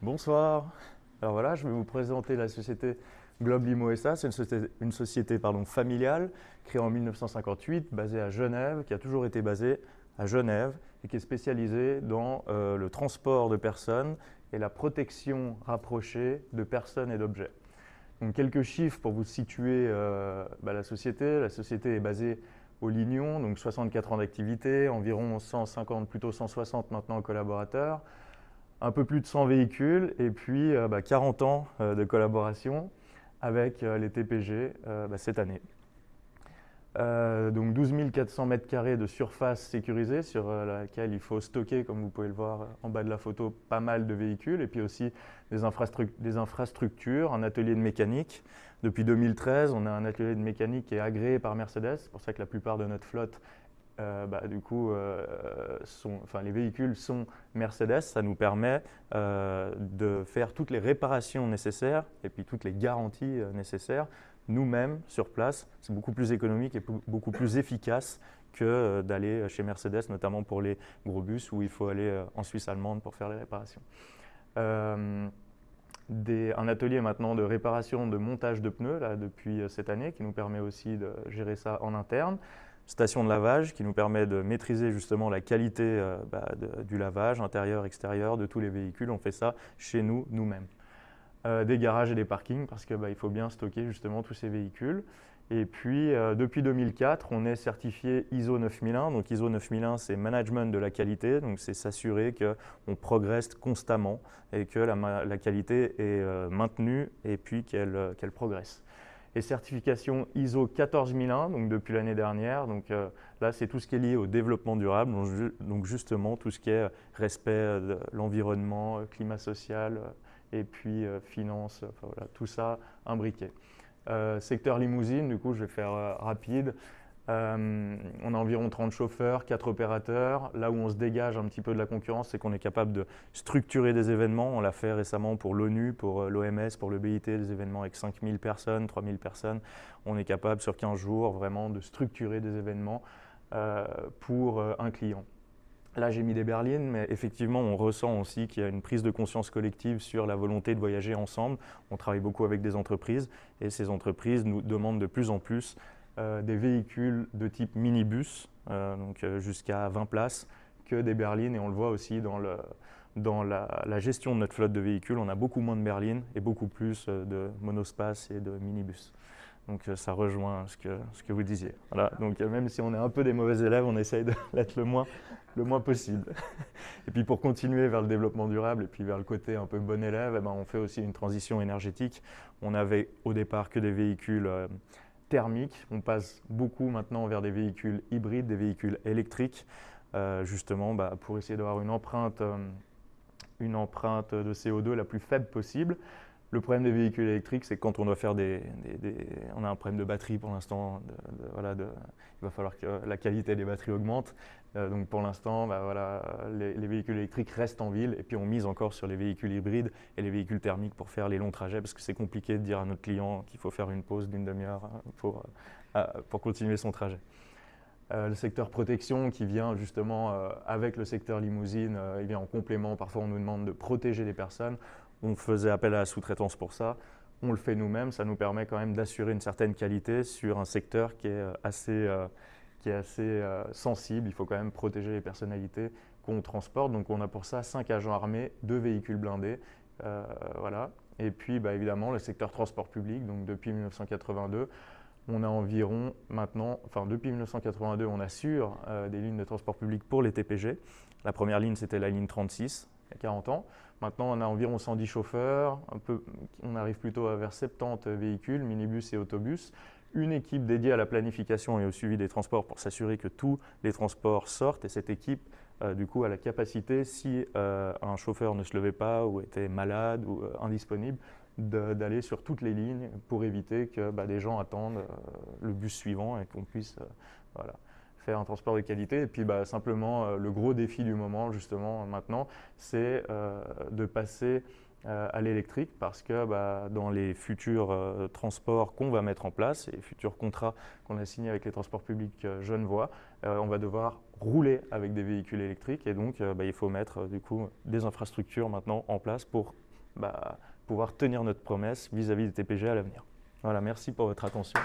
Bonsoir. Alors voilà, je vais vous présenter la société Globe Limo SA. C'est une société familiale créée en 1958, basée à Genève, qui a toujours été basée à Genève et qui est spécialisée dans le transport de personnes et la protection rapprochée de personnes et d'objets. Donc quelques chiffres pour vous situer la société. La société est basée au Lignon, donc 64 ans d'activité, environ 150, plutôt 160 maintenant collaborateurs, un peu plus de 100 véhicules et puis 40 ans de collaboration avec les TPG cette année. Donc 12 400 mètres carrés de surface sécurisée sur laquelle il faut stocker, comme vous pouvez le voir en bas de la photo, pas mal de véhicules et puis aussi des infrastructures, un atelier de mécanique. Depuis 2013, on a un atelier de mécanique qui est agréé par Mercedes. C'est pour ça que la plupart de notre flotte les véhicules sont Mercedes. Ça nous permet de faire toutes les réparations nécessaires et puis toutes les garanties nécessaires nous-mêmes sur place. C'est beaucoup plus économique et beaucoup plus efficace que d'aller chez Mercedes, notamment pour les gros bus où il faut aller en Suisse allemande pour faire les réparations. Un atelier maintenant de réparation, de montage de pneus là, depuis cette année qui nous permet aussi de gérer ça en interne. Station de lavage qui nous permet de maîtriser justement la qualité du lavage intérieur, extérieur de tous les véhicules. On fait ça chez nous, nous-mêmes. Des garages et des parkings parce qu'il il faut bien stocker justement tous ces véhicules. Et puis depuis 2004, on est certifié ISO 9001. Donc ISO 9001, c'est management de la qualité. Donc c'est s'assurer qu'on progresse constamment et que la qualité est maintenue et puis qu'elle progresse. Et certification ISO 14001, donc depuis l'année dernière. Donc là, c'est tout ce qui est lié au développement durable, donc justement tout ce qui est respect de l'environnement, climat social et puis finance, voilà, tout ça imbriqué. Secteur limousine, du coup, je vais faire rapide. On a environ 30 chauffeurs, 4 opérateurs. Là où on se dégage un petit peu de la concurrence, c'est qu'on est capable de structurer des événements. On l'a fait récemment pour l'ONU, pour l'OMS, pour le BIT, des événements avec 5000 personnes, 3000 personnes. On est capable sur 15 jours vraiment de structurer des événements pour un client. Là, j'ai mis des berlines, mais effectivement, on ressent aussi qu'il y a une prise de conscience collective sur la volonté de voyager ensemble. On travaille beaucoup avec des entreprises et ces entreprises nous demandent de plus en plus des véhicules de type minibus, donc jusqu'à 20 places, que des berlines. Et on le voit aussi dans la gestion de notre flotte de véhicules. On a beaucoup moins de berlines et beaucoup plus de monospaces et de minibus. Donc ça rejoint ce que vous disiez. Voilà. Donc même si on est un peu des mauvais élèves, on essaye de l'être le moins possible. Et puis pour continuer vers le développement durable et puis vers le côté un peu bon élève, on fait aussi une transition énergétique. On avait au départ que des véhicules thermiques. On passe beaucoup maintenant vers des véhicules hybrides, des véhicules électriques, justement pour essayer d'avoir une empreinte de CO2 la plus faible possible. Le problème des véhicules électriques, c'est que quand on doit faire on a un problème de batterie pour l'instant. Il va falloir que la qualité des batteries augmente. Donc pour l'instant, les véhicules électriques restent en ville et puis on mise encore sur les véhicules hybrides et les véhicules thermiques pour faire les longs trajets parce que c'est compliqué de dire à notre client qu'il faut faire une pause d'une demi-heure pour continuer son trajet. Le secteur protection qui vient justement avec le secteur limousine, il vient en complément. Parfois, on nous demande de protéger les personnes. On faisait appel à la sous-traitance pour ça. On le fait nous-mêmes. Ça nous permet quand même d'assurer une certaine qualité sur un secteur qui est assez sensible. Il faut quand même protéger les personnalités qu'on transporte. Donc, on a pour ça 5 agents armés, 2 véhicules blindés. Voilà. Et puis, évidemment, le secteur transport public. Donc, depuis 1982, on a environ maintenant, depuis 1982, on assure des lignes de transport public pour les TPG. La première ligne, c'était la ligne 36, il y a 40 ans. Maintenant, on a environ 110 chauffeurs, on arrive plutôt à vers 70 véhicules, minibus et autobus. Une équipe dédiée à la planification et au suivi des transports pour s'assurer que tous les transports sortent. Et cette équipe, du coup, a la capacité, si un chauffeur ne se levait pas ou était malade ou indisponible, d'aller sur toutes les lignes pour éviter que des gens attendent le bus suivant et qu'on puisse faire un transport de qualité. Et puis simplement, le gros défi du moment, justement, maintenant, c'est de passer à l'électrique parce que dans les futurs transports qu'on va mettre en place et les futurs contrats qu'on a signés avec les transports publics genevois, on va devoir rouler avec des véhicules électriques et donc il faut mettre du coup des infrastructures maintenant en place pour pouvoir tenir notre promesse vis-à-vis des TPG à l'avenir. Voilà, merci pour votre attention.